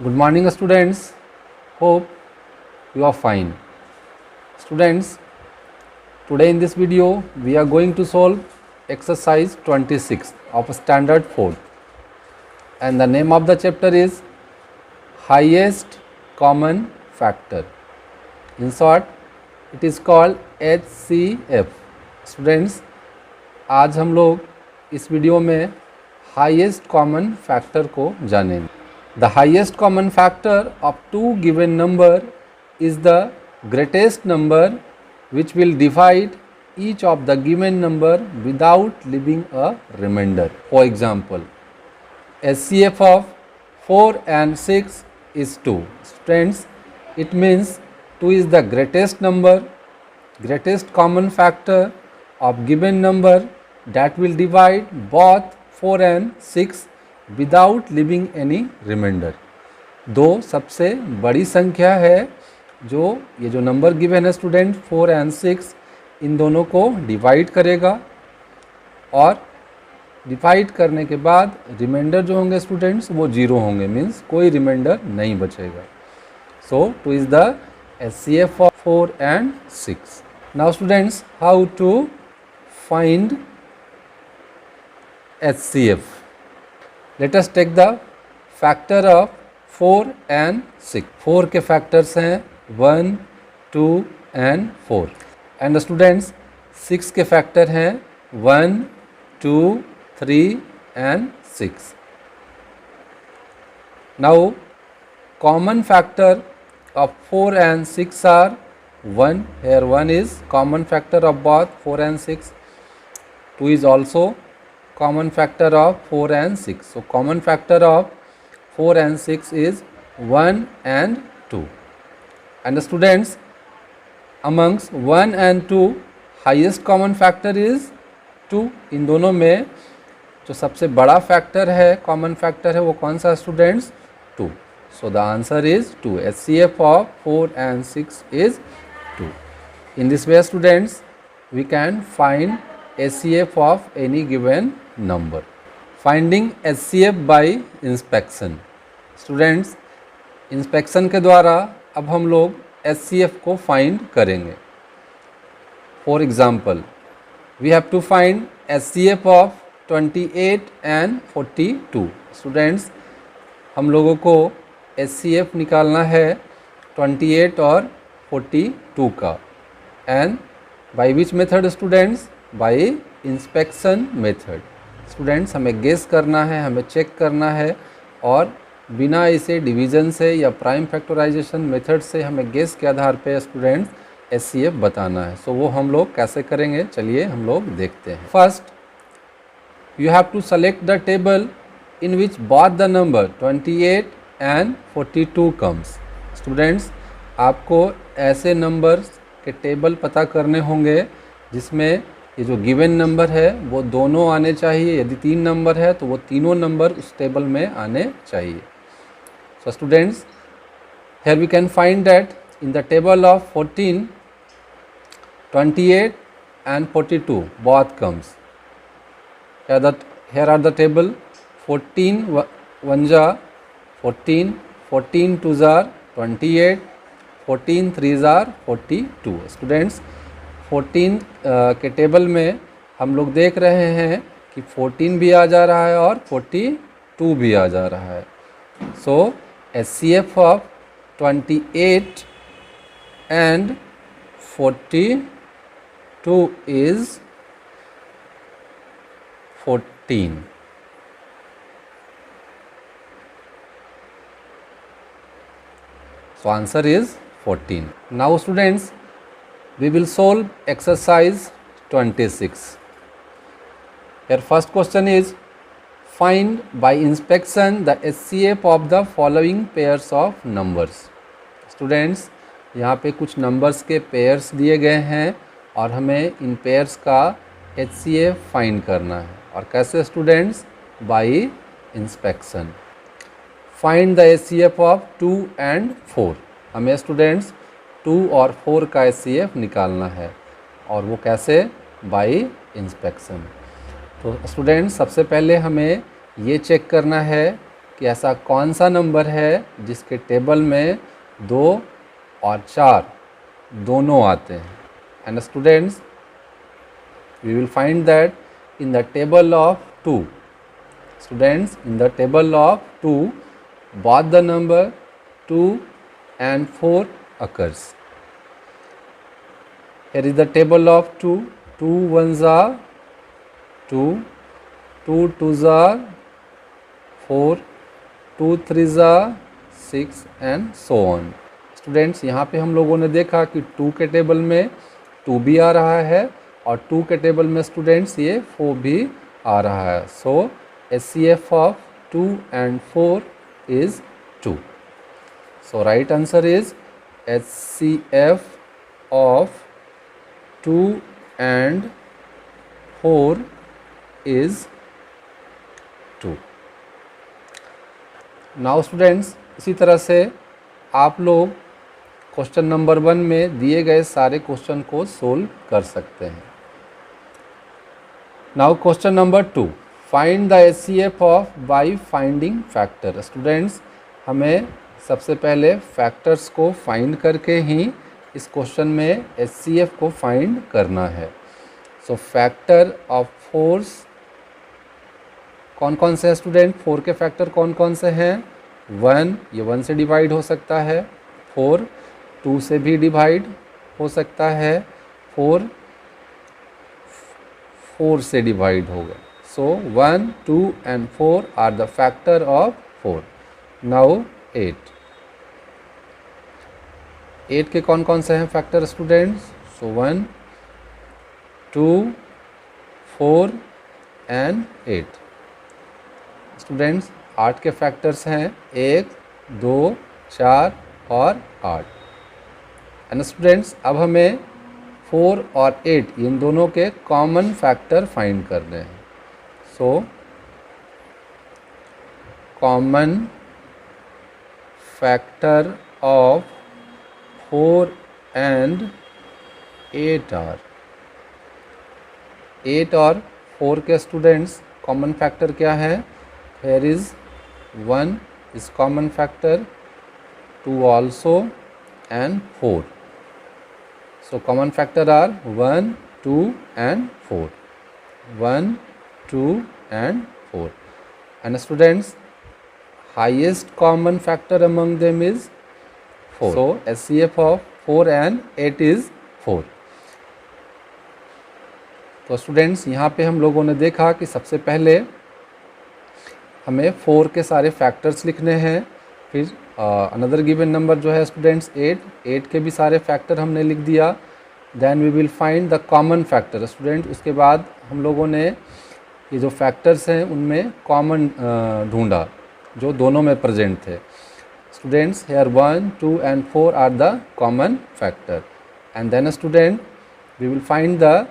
Good morning students, hope you are fine. Students, today in this video we are going to solve exercise 26 of standard 4th and the name of the chapter is highest common factor. In short, it is called HCF. Students, आज हम लोग इस video में highest common factor को जानेंगे. The highest common factor of two given number is the greatest number which will divide each of the given number without leaving a remainder. For example, HCF of 4 and 6 is 2. Students, it means 2 is the greatest number, greatest common factor of given number that will divide both 4 and 6 without living any reminder. दो सबसे बड़ी संख्या है जो ये जो number given है student 4 and 6, इन दोनों को डिवाइड करेगा और डिवाइड करने के बाद रिमाइंडर जो होंगे स्टूडेंट्स वो जीरो होंगे, मीन्स कोई रिमाइंडर नहीं बचेगा. So 2 is the HCF of 4 and 6. Now students, how to find HCF. Let us take the factor of 4 and 6. 4 के factors हैं 1, 2 and 4. And the students 6 के factor हैं 1, 2, 3 and 6. Now common factor of 4 and 6 are 1. Here 1 is common factor of both 4 and 6. 2 is also common factor of 4 and 6. So common factor of 4 and 6 is 1 and 2. And the students, amongst 1 and 2 highest common factor is 2. इन दोनों में जो सबसे बड़ा factor है, common factor है, वो कौन सा students? 2. So the answer is 2. HCF of 4 and 6 is 2. In this way students, we can find HCF of any given number. Finding HCF by inspection. Students, inspection के द्वारा अब हम लोग HCF को find करेंगे. For example, we have to find HCF of 28 and 42. Students, हम लोगों को HCF निकालना है 28 और 42 का. And by which method students? By inspection method. Students, हमें गेस करना है, हमें चेक करना है और बिना इसे डिवीज़न से या प्राइम फैक्टराइजेशन मेथड से हमें गेस के आधार पे स्टूडेंट्स HCF बताना है. सो वो हम लोग कैसे करेंगे, चलिए हम लोग देखते हैं. First, you have to select the table in which both the number 28 and 42 comes. Students, आपको ऐसे नंबर्स के टेबल पता करने होंगे जिसमें ये जो गिवन नंबर है वो दोनों आने चाहिए. यदि 3 नंबर है तो वो तीनों नंबर उस टेबल में आने चाहिए. So students, here we can find that in the table of 14, 28 and 42 both comes. Here are the table. 14 1 जा 14, 14 2 जार 28, 14 3 जार 42. स्टूडेंट्स, 14 के टेबल में हम लोग देख रहे हैं कि 14 भी आ जा रहा है और 42 भी आ जा रहा है. सो HCF of 28 and 42 is 14. So answer is 14. Now students, we will solve exercise 26. Here first question is, find by inspection the HCF of the following pairs of numbers. Students, यहाँ पे कुछ numbers के pairs दिए गए हैं और हमें इन pairs का HCF find करना है. और कैसे students? By inspection. Find the HCF of 2 and 4. हमें students 2 और 4 का HCF निकालना है और वो कैसे? Bye inspection. तो स्टूडेंट्स, सबसे पहले हमें ये चेक करना है कि ऐसा कौन सा नंबर है जिसके टेबल में 2 और 4 दोनों आते हैं. And students, we will find that in the table of 2, students, in the table of 2 both the number 2 and 4 occurs. Here is the table of 2. 2 ones are 2, 2 twos are 4, 2 threes are 6 and so on. Students, यहाँ पे हम लोगों ने देखा कि 2 के table में 2 भी आ रहा है और 2 के टेबल में स्टूडेंट्स ये 4 भी आ रहा है. सो HCF of 2 and 4 is 2. So right answer is HCF of 2 and 4 is 2. Now students, इसी तरह से आप लोग क्वेश्चन नंबर 1 में दिए गए सारे क्वेश्चन को सोल्व कर सकते हैं. Now question number 2, find the HCF of by finding factor. Students, हमें सबसे पहले फैक्टर्स को फाइंड करके ही इस क्वेश्चन में HCF को फाइंड करना है. सो फैक्टर ऑफ 4 कौन कौन से हैं स्टूडेंट? 4 के फैक्टर कौन कौन से हैं? 1, ये 1 से डिवाइड हो सकता है. 4 2 से भी डिवाइड हो सकता है. 4 4 से डिवाइड होगा. So 1, 2 and 4 are the factor of 4. Now 8. 8 के कौन कौन से हैं factor students? So 1, 2, 4 and 8. Students, 8 के फैक्टर्स हैं 1, 2, 4 और 8. एंड स्टूडेंट्स, अब हमें 4 और 8 इन दोनों के कॉमन फैक्टर फाइंड करने हैं. So common factor of 4 and 8 are 8 और 4 के स्टूडेंट्स कॉमन फैक्टर क्या है? Here is 1 is common factor, 2 also and 4. So common factor are 1, 2 and 4. 1, 2 and 4. And students, highest common factor among them is 4. So HCF of 4 and 8 is 4. तो students, यहाँ पे हम लोगों ने देखा कि सबसे पहले हमें 4 के सारे फैक्टर्स लिखने हैं. फिर अनदर गिवन नंबर जो है स्टूडेंट्स 8 के भी सारे फैक्टर हमने लिख दिया. Then we will find the common factor. Student, उसके बाद हम लोगों ने ये जो फैक्टर्स हैं उनमें कॉमन ढूंढा जो दोनों में प्रेजेंट थे. Students, here 1, 2 and 4 are the common factor. And then student, we will find the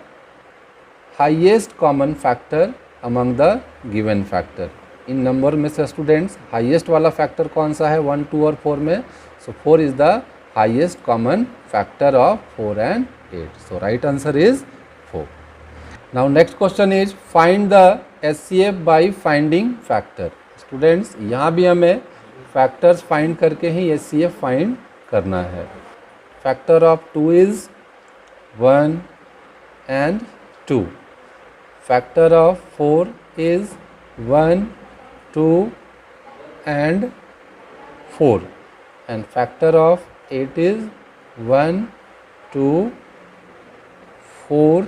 highest common factor among the given factor. इन नंबर में से स्टूडेंट्स हाईएस्ट वाला फैक्टर कौन सा है 1, 2 और 4 में? सो 4 is the highest common factor of 4 and 8. So right answer is 4. Now next question is find the HCF by finding factor. Students, यहाँ भी हमें फैक्टर्स फाइंड करके ही HCF फाइंड करना है. Factor of 2 is 1 and 2. Factor of 4 is 1, 2 and 4. And factor of 8 is 1, 2, 4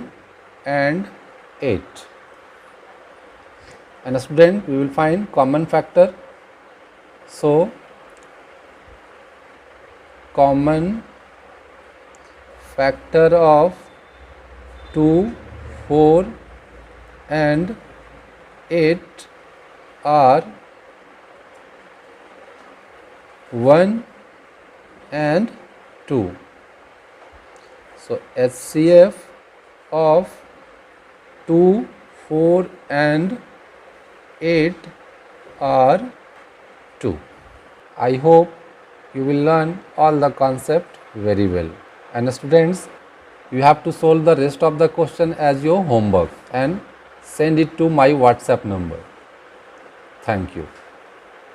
and 8. And student, we will find common factor. So common factor of 2, 4 and 8 are 1 and 2. So HCF of 2, 4 and 8 are 2. I hope you will learn all the concept very well. And students, you have to solve the rest of the question as your homework and send it to my WhatsApp number. Thank you.